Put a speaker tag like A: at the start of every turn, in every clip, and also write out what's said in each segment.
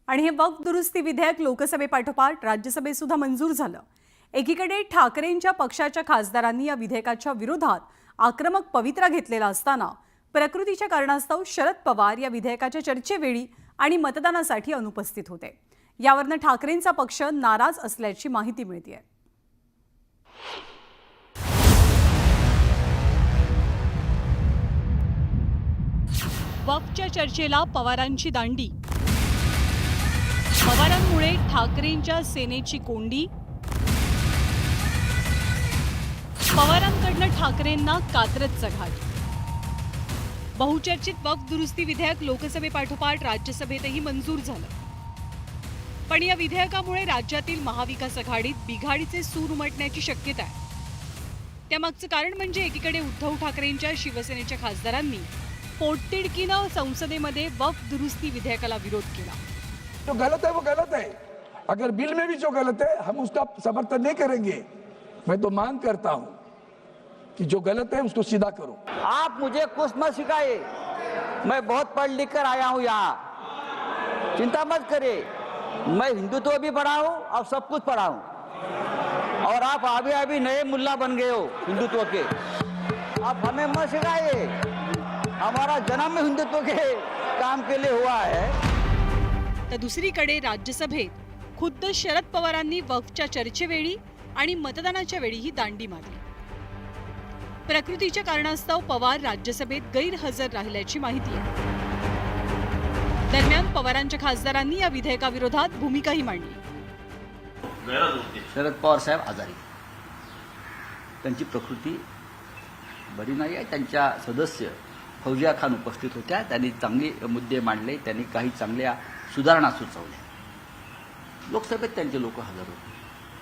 A: आणि हे वक्फ दुरुस्ती विधेयक लोकसभेपाठोपाठ राज्यसभेत सुद्धा मंजूर झालं। एकीकडे ठाकरेंच्या पक्षाच्या खासदारांनी या विधेयकाच्या विरोधात आक्रमक पवित्रा घेतलेला असताना प्रकृतीच्या कारणास्तव शरद पवार या विधेयकाच्या चर्चेवेळी आणि मतदानासाठी अनुपस्थित होते। यावरून ठाकरेंचा पक्ष नाराज असल्याची माहिती मिळते। वक्फच्या चर्चेला पवारांची दांडी, पवारांमुळे ठाकरेंच्या सेनेची कोंडी, पवारांकडनं ठाकरेंना कात्रजचा घाट। बहुचर्चित वक्फ दुरुस्ती विधेयक लोकसभेपाठोपाठ राज्यसभेतही मंजूर झालं। पण या विधेयकामुळे राज्यातील महाविकास आघाडीत बिघाडीचे सूर उमटण्याची शक्यता आहे। त्यामागचं कारण म्हणजे एकीकडे उद्धव ठाकरेंच्या शिवसेनेच्या खासदारांनी पोटतिडकीनं संसदेमध्ये वक्फ दुरुस्ती विधेयकाला विरोध केला।
B: जो गलत है वो गलत है, अगर बिल में भी जो गलत है हम उसका समर्थन नहीं करेंगे। मैं तो मांग करता हूं कि जो गलत है उसको सीधा करो।
C: आप मुझे कुछ मत सिखाइए, मैं बहुत पढ़ लिख कर आया हूं यहाँ, चिंता मत करिए। मैं हिंदुत्व भी पढ़ा हूं और सब कुछ पढ़ा हूं, और आप अभी नए मुल्ला बन गए हो हिंदुत्व के। आप हमें मत सिखाइए, हमारा जन्म हिंदुत्व के काम के लिए हुआ है।
A: तर दुसरीकडे राज्यसभेत खुद्द शरद पवारांनी वक्फच्या चर्चेवेळी आणि मतदानाच्या वेळीही दांडी मारली। प्रकृतीच्या कारणास्तव पवार राज्यसभेत गैरहजर राहिल्याची माहिती आहे। दरम्यान पवारांच्या खासदारांनी या विधेयकाविरोधात भूमिकाही मांडली।
C: शरद पवार साहेब आजारी, त्यांची प्रकृती बरी नाही आहे। त्यांच्या सदस्य फौजिया खान उपस्थित होत्या, त्यांनी चांगले मुद्दे मांडले, त्यांनी काही चांगल्या सुधारणा सुचवल्या। लोकसभेत त्यांचे लोक हजर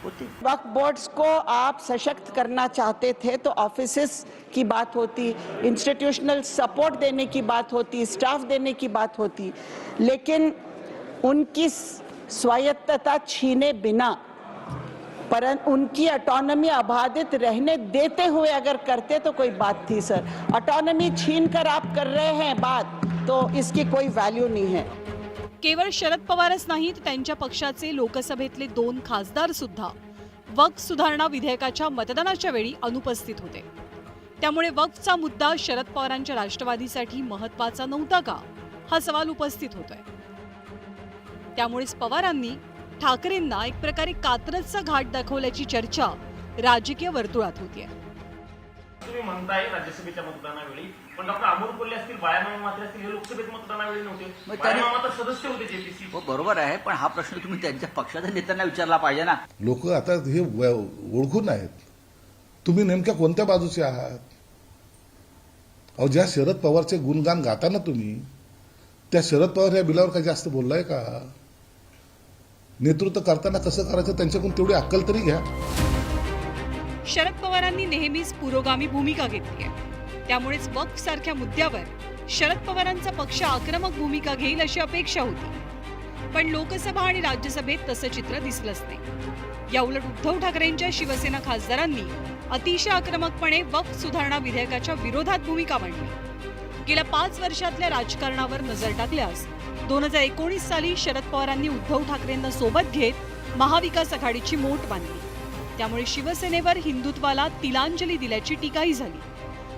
C: होते।
D: वक्फ बोर्ड्स को आप सशक्त करना चाहते थे तो ऑफिसेस की बात होती, इंस्टीट्यूशनल सपोर्ट देने की बात होती, स्टाफ देने की बात होती, लेकिन उनकी स्वायत्तता छीने बिना, परंतु उनकी ऑटोनॉमी अबाधित रहने देते हुए अगर करते तो कोई बात थी। सर, ऑटोनॉमी छीन कर आप कर रहे हैं बात, तो इसकी कोई वैल्यू नहीं है।
A: केवळ शरद पवारच नाहीत, त्यांच्या पक्षाचे लोकसभेतले 2 खासदार सुद्धा वक्फ सुधारणा विधेयकाच्या मतदानाच्या वेळी अनुपस्थित होते। त्यामुळे वक्फचा मुद्दा शरद पवारांच्या राष्ट्रवादीसाठी महत्त्वाचा नव्हता का, हा सवाल उपस्थित होतोय। त्यामुळेच पवारांनी ठाकरेंना एक प्रकारे कात्रजचा घाट दाखवल्याची चर्चा राजकीय वर्तुळात होतीये।
E: तुम्ही म्हणताय राज्यसभेच्या मतदानावेळी, पण डॉक्टर अमोल कोल्हे असतील, बाळामामा मात्रे असतील, हे लोकसभेत मतदानावेळी नव्हते। बाळामामा तर सदस्य होते जेपीसी।
C: हो, बरोबर आहे, पण हा प्रश्न तुम्ही त्यांच्या पक्षाच्या नेत्यांना विचारला पाहिजे ना।
F: लोक आता हे ओळखून आहेत तुम्ही नेमक्या कोणत्या बाजूचे आहात। अहो, ज्या शरद पवारचे गुणगान गाताना तुम्ही, त्या शरद पवार या बिलावर काही जास्त बोललाय का? नेतृत्व करताना कसं करायचं त्यांच्याकडून तेवढी अक्कल तरी घ्या।
A: शरद पवारांनी नेहमीच पुरोगामी भूमिका घेतली आहे। त्यामुळेच वक्फ सारख्या मुद्द्यावर शरद पवारांचा पक्ष आक्रमक भूमिका घेईल अशी अपेक्षा होती, पण लोकसभा आणि राज्यसभेत तसं चित्र दिसलंच नाही। याउलट उद्धव ठाकरेंच्या शिवसेना खासदारांनी अतिशय आक्रमकपणे वक्फ सुधारणा विधेयकाच्या विरोधात भूमिका मांडली। गेल्या 5 वर्षातल्या राजकारणावर नजर टाकल्यास 2019 साली शरद पवारांनी उद्धव ठाकरेंना सोबत घेत महाविकास आघाडीची मोठ बांधली। त्यामुळे शिवसेनेवर हिंदुत्वाला तिलांजली दिल्याची टीकाही झाली,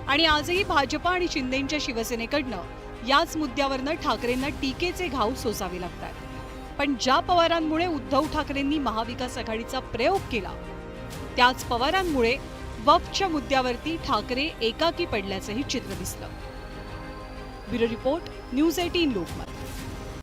A: आणि आजही भाजपा आणि शिंदेंच्या शिवसेनेकडनं याच मुद्द्यावरनं ठाकरेंना टीकेचे घाव सोसावे लागतात। पण ज्या पवारांमुळे उद्धव ठाकरेंनी महाविकास आघाडीचा प्रयोग केला, त्याच पवारांमुळे वक्फच्या मुद्द्यावरती ठाकरे एकाकी पडल्याचंही चित्र दिसलं। Bureau report, news 18 Lokmat.